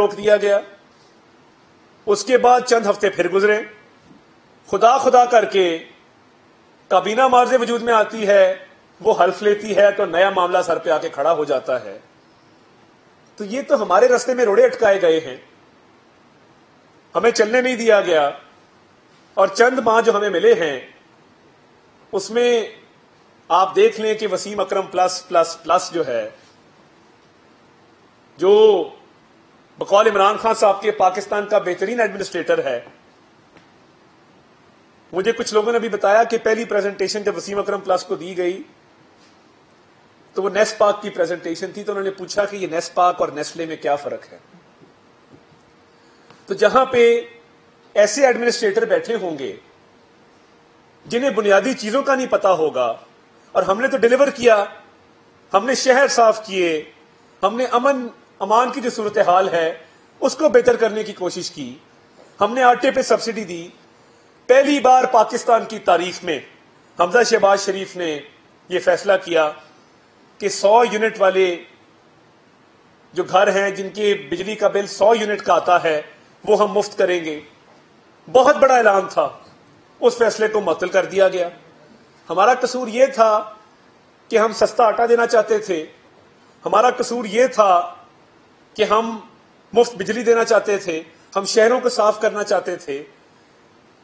روک دیا گیا. اس کے بعد چند ہفتے پھر گزرے. خدا خدا کر کے کابینہ معارضے وجود میں آتی ہے, وہ حلف لیتی ہے تو نیا معاملہ سر پہ آ کے کھڑا ہو جاتا ہے. تو یہ تو ہمارے راستے میں روڑے اٹکائے گئے ہیں, ہمیں چلنے نہیں دیا گیا. اور چند ماہ جو ہمیں ملے ہیں اس میں آپ دیکھ لیں کہ وسیم اکرم پلس پلس پلس جو ہے, جو بقول عمران خان صاحب کے پاکستان کا بہترین ایڈمنسٹریٹر ہے. مجھے کچھ لوگوں نے بھی بتایا کہ پہلی پریزنٹیشن جب وسیم اکرم پلس کو دی گئی تو وہ نیس پاک کی پریزنٹیشن تھی, تو انہوں نے پوچھا کہ یہ نیس پاک اور نیسلے میں کیا فرق ہے. تو جہاں پہ ایسے ایڈمنسٹریٹر بیٹھے ہوں گے جنہیں بنیادی چیزوں کا نہیں پتا ہوگا, اور ہم نے تو ڈیلیور کیا, ہم نے شہر صاف کیے, ہم نے امن امان کی جو صورتحال ہے اس کو بہتر کرنے کی کوشش کی, ہم نے آٹے پہ سبسڈی دی. پہلی بار پاکستان کی تاریخ میں حمزہ شہباز شریف نے یہ فیصلہ کیا کہ 100 یونٹ والے جو گھر ہیں جن کے بجلی کا بل 100 یونٹ کا آتا ہے وہ ہم مفت کریں گے. بہت بڑا اعلان تھا, اس فیصلے کو معطل کر دیا گیا. ہمارا قصور یہ تھا کہ ہم سستا آٹا دینا چاہتے تھے, ہمارا قصور یہ تھا کہ ہم مفت بجلی دینا چاہتے تھے, ہم شہروں کو صاف کرنا چاہتے تھے,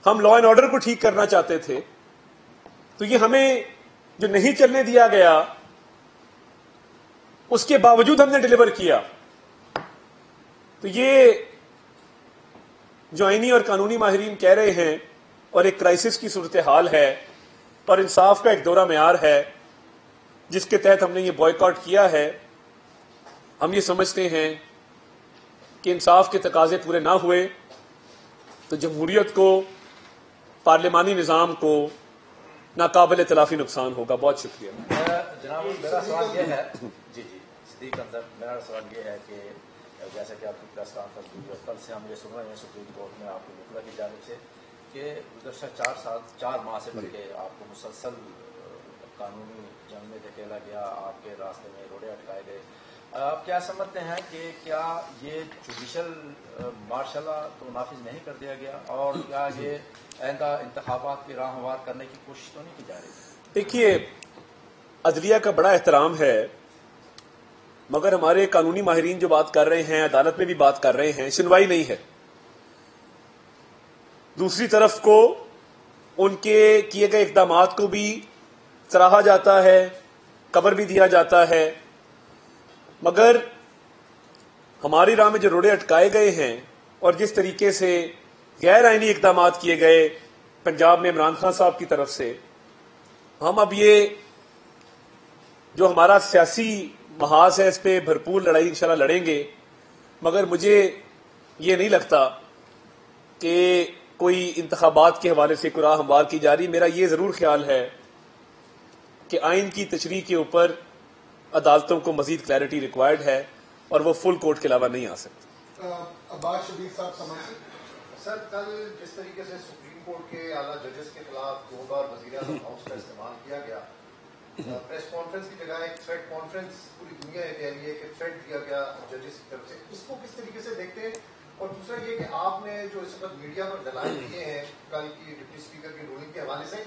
ہم لا اینڈ آرڈر کو ٹھیک کرنا چاہتے تھے. تو یہ ہمیں جو نہیں چلنے دیا گیا اس کے باوجود ہم نے ڈیلیور کیا. تو یہ جو آئینی اور قانونی ماہرین کہہ رہے ہیں اور ایک کرائسس کی صورتحال ہے اور انصاف کا ایک دورہ معیار ہے جس کے تحت ہم نے یہ بوائیکاٹ کیا ہے. ہم یہ سمجھتے ہیں کہ انصاف کے تقاضے پورے نہ ہوئے تو جمہوریت کو, پارلیمانی نظام کو ناقابل تلافی نقصان ہوگا. بہت شکریہ. جناب میرا سوال یہ ہے صدیق انصر, میرا سوال یہ ہے کہ جیسا کہ آپ کی پریس کانفرنس ہوئی اور کل سے ہم یہ سن رہے ہیں سپریم کورٹ میں آپ کی وکلا کی جانب سے کہ گزشتہ 4 ماہ سے بلکہ آپ کو مسلسل قانونی جنگ میں دھکیلا گیا, آپ کے راستے میں روڑے اٹکائے گئے. آپ کیا سمجھتے ہیں کہ کیا یہ جوڈیشل مارشل تو نافذ نہیں کر دیا گیا, اور کیا یہ آئندہ انتخابات کی راہ ہموار کرنے کی کوشش تو نہیں کی جا رہی؟ دیکھیے, عدلیہ کا بڑا احترام ہے, مگر ہمارے قانونی ماہرین جو بات کر رہے ہیں, عدالت میں بھی بات کر رہے ہیں, سنوائی نہیں ہے. دوسری طرف کو ان کے کیے گئے اقدامات کو بھی سراہا جاتا ہے, قبر بھی دیا جاتا ہے, مگر ہماری راہ میں جو روڑے اٹکائے گئے ہیں اور جس طریقے سے غیر آئینی اقدامات کیے گئے پنجاب میں عمران خان صاحب کی طرف سے, ہم اب یہ جو ہمارا سیاسی محاذ ہے اس پہ بھرپور لڑائی انشاءاللہ لڑیں گے. مگر مجھے یہ نہیں لگتا کہ کوئی انتخابات کے حوالے سے کوئی راہ ہموار کی جا رہی. میرا یہ ضرور خیال ہے کہ آئین کی تشریح کے اوپر عدالتوں کو مزید کلیئرٹی ریکوائرڈ ہے اور وہ فل کورٹ کے علاوہ نہیں آ سکتی. عباس شبیر صاحب سمجھیں. سر, کل جس طریقے سے سپریم کورٹ کے اعلیٰ ججز کے خلاف 2 بار وزیر اعظم ہاؤس کا استعمال کیا گیا, پریس کانفرنس کی جگہ ایک تھریٹ کانفرنس پوری دنیا یہ کہہ رہی ہے کہ تھریٹ دیا گیا ججز کی طرف سے, اس کو کس طریقے سے دیکھتے ہیں؟ اور دوسرا یہ کہ آپ نے جو اس وقت میڈیا پر دلائل دیے ہیں کل کی ڈپٹی اسپیکر کی رولنگ کے حوالے سے,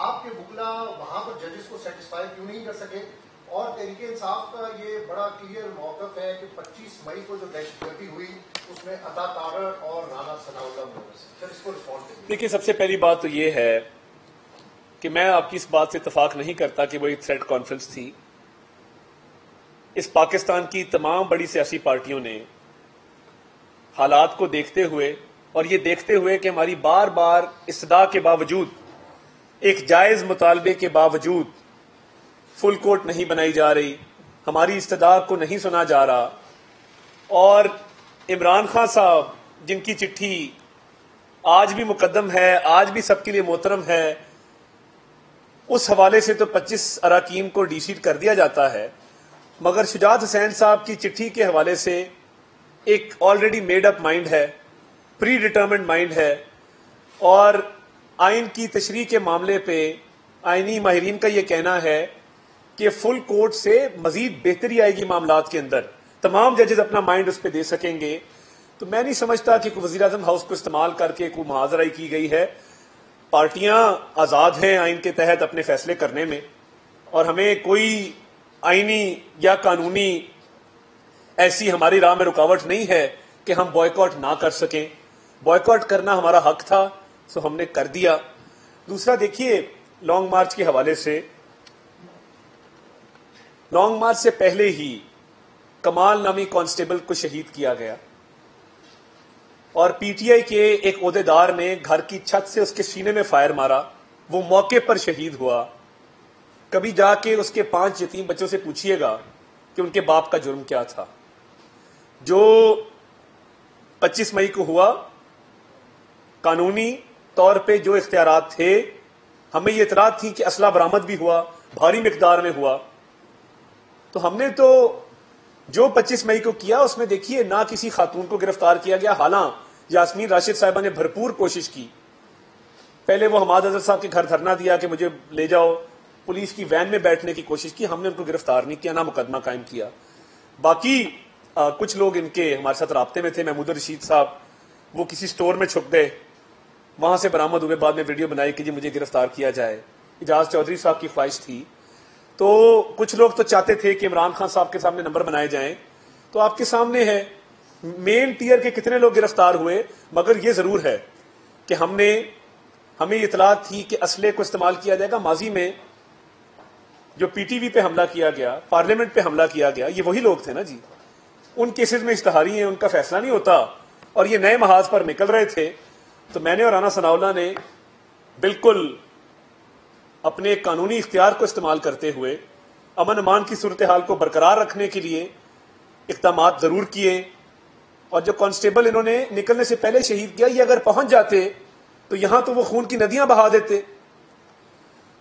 آپ کے وکلا وہاں پر ججز کو سیٹسفائی کیوں نہیں کر سکے؟ اور تحریک انصاف کا یہ بڑا کلیئر موقف ہے کہ 25 مئی کو جو دہشت گردی ہوئی اس میں عطا تارڑ اور رانا ثناء اللہ ملوث. سر, اس کو رسپونڈ کریں. دیکھیے, سب سے پہلی بات تو یہ ہے کہ میں آپ کی اس بات سے اتفاق نہیں کرتا کہ وہ ایک تھریٹ کانفرنس تھی. اس پاکستان کی تمام بڑی سیاسی پارٹیوں نے حالات کو دیکھتے ہوئے اور یہ دیکھتے ہوئے کہ ہماری بار بار استدعا کے باوجود, ایک جائز مطالبے کے باوجود فل کورٹ نہیں بنائی جا رہی, ہماری استدعا کو نہیں سنا جا رہا, اور عمران خان صاحب جن کی چٹھی آج بھی مقدم ہے, آج بھی سب کے لیے محترم ہے, اس حوالے سے تو 25 اراکین کو ڈی سیٹ کر دیا جاتا ہے, مگر شجاعت حسین صاحب کی چٹھی کے حوالے سے ایک آلریڈی میڈ اپ مائنڈ ہے, پری ڈٹرمنڈ مائنڈ ہے, اور آئین کی تشریح کے معاملے پہ آئینی ماہرین کا یہ کہنا ہے کہ فل کورٹ سے مزید بہتری آئے گی معاملات کے اندر, تمام ججز اپنا مائنڈ اس پہ دے سکیں گے. تو میں نہیں سمجھتا کہ وزیر اعظم ہاؤس کو استعمال کر کے کوئی محاذرائی کی گئی ہے. پارٹیاں آزاد ہیں آئین کے تحت اپنے فیصلے کرنے میں، اور ہمیں کوئی آئینی یا قانونی ایسی ہماری راہ میں رکاوٹ نہیں ہے کہ ہم بوائیکاٹ نہ کر سکیں. بوائیکاٹ کرنا ہمارا حق تھا، سو ہم نے کر دیا. دوسرا دیکھیے، لانگ مارچ کے حوالے سے، لانگ مارچ سے پہلے ہی کمال نامی کانسٹیبل کو شہید کیا گیا، اور پی ٹی آئی کے ایک عہدیدار نے گھر کی چھت سے اس کے سینے میں فائر مارا، وہ موقع پر شہید ہوا. کبھی جا کے اس کے 5 یتیم بچوں سے پوچھئے گا کہ ان کے باپ کا جرم کیا تھا. جو 25 مئی کو ہوا، قانونی طور پہ جو اختیارات تھے، ہمیں یہ اطلاع تھی کہ اسلحہ برآمد بھی ہوا، بھاری مقدار میں ہوا. تو ہم نے تو جو 25 مئی کو کیا اس میں دیکھیے نہ کسی خاتون کو گرفتار کیا گیا، حالانکہ یاسمین راشد صاحبہ نے بھرپور کوشش کی. پہلے وہ حماد اظہر صاحب کے گھر دھرنا دیا کہ مجھے لے جاؤ، پولیس کی وین میں بیٹھنے کی کوشش کی، ہم نے ان کو گرفتار نہیں کیا، نہ مقدمہ قائم کیا. باقی کچھ لوگ ان کے ہمارے ساتھ رابطے میں تھے. محمود الرشید صاحب وہ کسی سٹور میں چھپ گئے، وہاں سے برآمد ہوئے، بعد میں ویڈیو بنائی کہ جی مجھے گرفتار کیا جائے. اجاز چودھری صاحب کی خواہش تھی. تو کچھ لوگ تو چاہتے تھے کہ عمران خان صاحب کے سامنے نمبر بنائے جائیں. تو آپ کے سامنے ہے مین ٹیئر کے کتنے لوگ گرفتار ہوئے. مگر یہ ضرور ہے کہ ہمیں اطلاع تھی کہ اسلحے کو استعمال کیا جائے گا. ماضی میں جو پی ٹی وی پہ حملہ کیا گیا، پارلیمنٹ پہ حملہ کیا گیا، یہ وہی لوگ تھے نا جی. ان کیسز میں اشتہاری ہیں، ان کا فیصلہ نہیں ہوتا، اور یہ نئے محاذ پر نکل رہے تھے. تو میں نے اور رانا ثناء اللہ نے بالکل اپنے قانونی اختیار کو استعمال کرتے ہوئے امن امان کی صورتحال کو برقرار رکھنے کے لیے اقدامات ضرور کیے. اور جو کانسٹیبل انہوں نے نکلنے سے پہلے شہید کیا، یہ اگر پہنچ جاتے تو یہاں تو وہ خون کی ندیاں بہا دیتے.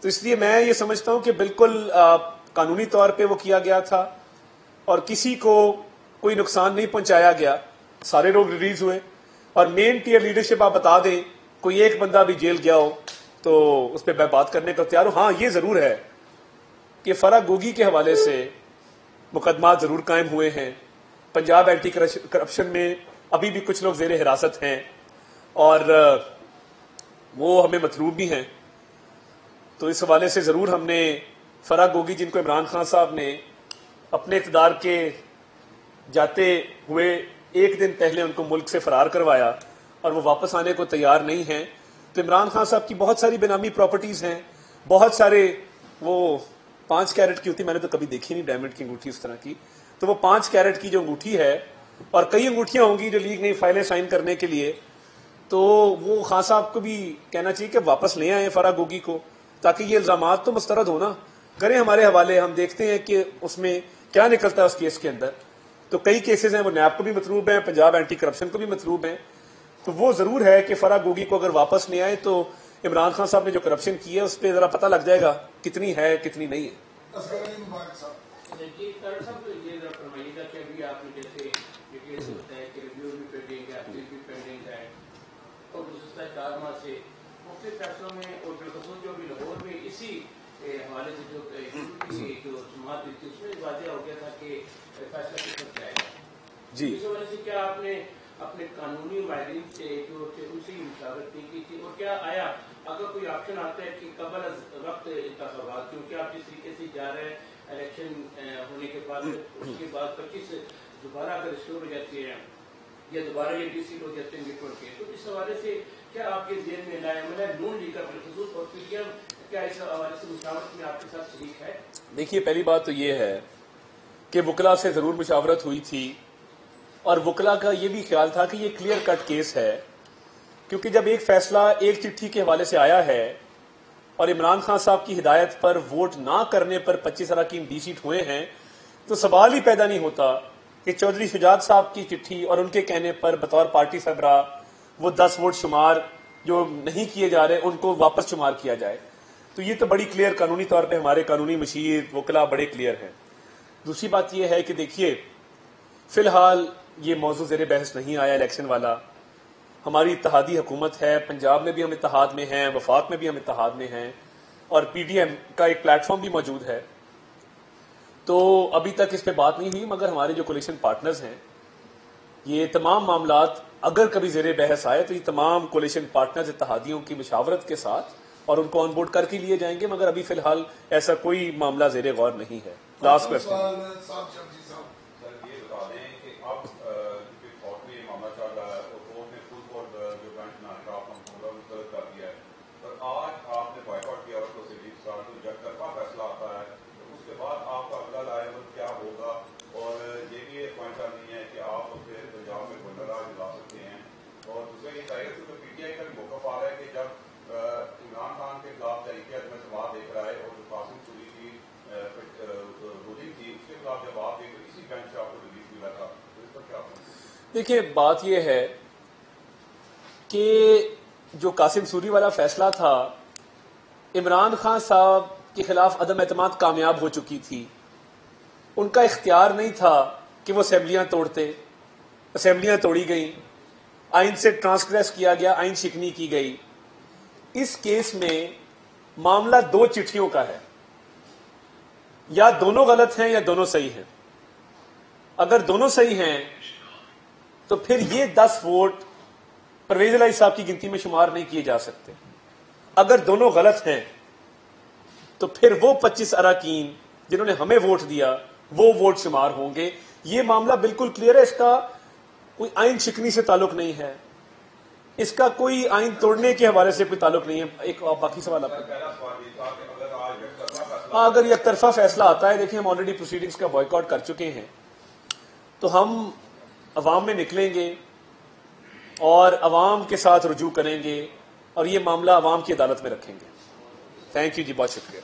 تو اس لیے میں یہ سمجھتا ہوں کہ بالکل قانونی طور پہ وہ کیا گیا تھا، اور کسی کو کوئی نقصان نہیں پہنچایا گیا. سارے لوگ ریلیز ہوئے. اور مین ٹیئر لیڈرشپ آپ بتا دیں، کوئی ایک بندہ بھی جیل گیا ہو تو اس پہ میں بات کرنے کا تیار ہوں. ہاں یہ ضرور ہے کہ فرح گوگی کے حوالے سے مقدمات ضرور قائم ہوئے ہیں. پنجاب اینٹی کرپشن میں ابھی بھی کچھ لوگ زیر حراست ہیں، اور وہ ہمیں مطلوب بھی ہیں. تو اس حوالے سے ضرور ہم نے فرح گوگی، جن کو عمران خان صاحب نے اپنے اقتدار کے جاتے ہوئے ایک دن پہلے ان کو ملک سے فرار کروایا، اور وہ واپس آنے کو تیار نہیں ہیں. تو عمران خان صاحب کی بہت ساری بینامی پراپرٹیز ہیں، بہت سارے، وہ 5 کیرٹ کی ہوتی، میں نے تو کبھی دیکھی نہیں ڈائمنڈ کی انگوٹھی اس طرح کی. تو وہ 5 کیرٹ کی جو انگوٹھی ہے، اور کئی انگوٹھیاں ہوں گی جو لیگ نے فائلیں سائن کرنے کے لیے، تو وہ خان صاحب کو بھی کہنا چاہیے کہ واپس لے آئیں فرح گوگی کو، تاکہ یہ الزامات تو مسترد ہونا کریں ہمارے حوالے. ہم دیکھتے ہیں کہ اس میں کیا نکلتا ہے اس کیس کے اندر. تو کئی کیسز ہیں، وہ نیب کو بھی مطلوب ہیں، پنجاب اینٹی کرپشن کو بھی مطلوب ہیں. تو وہ ضرور ہے کہ فرح گوگی کو اگر واپس لے آئے تو عمران خان صاحب نے جو کرپشن کی ہے اس پہ ذرا پتہ لگ جائے گا کتنی ہے کتنی نہیں ہے. جی ڈاکٹر صاحب یہ ذرا فرمائیے گا کہ ابھی آپ نے جیسے یہ کیس ہوتا ہے کہ ریویو بھی پینڈنگ ہے، اپیل بھی پینڈنگ ہے، اور گزشتہ 4 ماہ سے مختلف فیصلوں میں، اور بالخصوص جو ابھی لاہور میں اسی حوالے سے جو سماعت ہوئی تھی اس میں واضح ہو گیا تھا کہ فیصلہ کس وقت جائے گا. جی اس وجہ سے کیا آپ نے اپنے قانونی ماہرین سے جو تھے ان سے مشاورت نہیں کی تھی، اور کیا آیا اگر کوئی آپشن آتا ہے کہ قبل از وقت انتخابات، کیونکہ آپ جس طریقے سے جا رہے ہیں الیکشن ہونے کے بعد اس کے بعد 25 دوبارہ اگر اسٹور ہو جاتی ہے یا دوبارہ یہ ڈی سی ہو جاتے ہیں نیٹورک کے، تو اس حوالے سے کیا آپ کے ذہن میں لایا عمل ہے نون لیگ کا بالخصوص، اور پی ٹی ایم کیا اس حوالے سے مشاورت میں آپ کے ساتھ شریک ہے؟ دیکھیے پہلی بات تو یہ ہے کہ وکلا سے ضرور مشاورت ہوئی تھی، اور وکلا کا یہ بھی خیال تھا کہ یہ کلیئر کٹ کیس ہے، کیونکہ جب ایک فیصلہ ایک چٹھی کے حوالے سے آیا ہے اور عمران خان صاحب کی ہدایت پر ووٹ نہ کرنے پر 25 اراکین ڈی سیٹ ہوئے ہیں، تو سوال ہی پیدا نہیں ہوتا کہ چودھری شجاعت صاحب کی چٹھی اور ان کے کہنے پر بطور پارٹی سربراہ وہ 10 ووٹ شمار جو نہیں کیے جا رہے ان کو واپس شمار کیا جائے. تو یہ تو بڑی کلیئر قانونی طور پہ ہمارے قانونی مشیر وکلا بڑے کلیئر ہیں. دوسری بات یہ ہے کہ دیکھیے فی الحال یہ موضوع زیر بحث نہیں آیا الیکشن والا. ہماری اتحادی حکومت ہے، پنجاب میں بھی ہم اتحاد میں ہیں، وفاق میں بھی ہم اتحاد میں ہیں، اور پی ڈی ایم کا ایک پلیٹ فارم بھی موجود ہے. تو ابھی تک اس پہ بات نہیں ہوئی، مگر ہمارے جو کولیشن پارٹنرز ہیں یہ تمام معاملات اگر کبھی زیر بحث آئے تو یہ تمام کولیشن پارٹنرز اتحادیوں کی مشاورت کے ساتھ اور ان کو آن بورڈ کر کے لیے جائیں گے، مگر ابھی فی الحال ایسا کوئی معاملہ زیر غور نہیں ہے. Last question. سر یہ بتا دیں کہ اب کورٹ میں یہ معاملہ چل رہا ہے اور کورٹ نے فل کورٹ جو بینچ بنانے کا آپ نے مسترد کر دیا ہے، اور آج آپ نے بائیکاٹ کیا اور پروسیڈنگز کا تو جب طرفہ فیصلہ آتا ہے تو اس کے بعد آپ کا اگلا لائے عمل کیا ہوگا؟ اور یہ بھی ایک پوائنٹ نہیں ہے کہ آپ پھر پنجاب میں گورنر راج لا سکتے ہیں. اور دوسرا یہ ظاہر سے پی ٹی آئی کا بھی موقف آ رہا ہے کہ جب عمران خان کے خلاف تحریک عدم اعتماد دیکھ رہا ہے اور جو قاسم سوری کی رولنگ تھی اس کے خلاف جب آپ دیکھ اسی بینچ سے آپ کو ریلیز ملا تھا، تو اس پر کیا آپ؟ دیکھیے بات یہ ہے کہ جو قاسم سوری والا فیصلہ تھا، عمران خان صاحب کے خلاف عدم اعتماد کامیاب ہو چکی تھی، ان کا اختیار نہیں تھا کہ وہ اسمبلیاں توڑتے. اسمبلیاں توڑی گئیں، آئین سے ٹرانسگریس کیا گیا، آئین شکنی کی گئی. اس کیس میں معاملہ دو چٹھیوں کا ہے، یا دونوں غلط ہیں یا دونوں صحیح ہیں. اگر دونوں صحیح ہیں تو پھر یہ 10 ووٹ پرویز الہی صاحب کی گنتی میں شمار نہیں کیے جا سکتے. اگر دونوں غلط ہیں تو پھر وہ 25 اراکین جنہوں نے ہمیں ووٹ دیا وہ ووٹ شمار ہوں گے. یہ معاملہ بالکل کلیئر ہے، اس کا کوئی آئین شکنی سے تعلق نہیں ہے، اس کا کوئی آئین توڑنے کے حوالے سے کوئی تعلق نہیں ہے. ایک باقی سوال آپ اگر یک طرفہ فیصلہ آتا ہے، دیکھیں ہم آلریڈی پروسیڈنگز کا بائیکاٹ کر چکے ہیں، تو ہم عوام میں نکلیں گے اور عوام کے ساتھ رجوع کریں گے اور یہ معاملہ عوام کی عدالت میں رکھیں گے. تھینک یو جی، بہت شکریہ.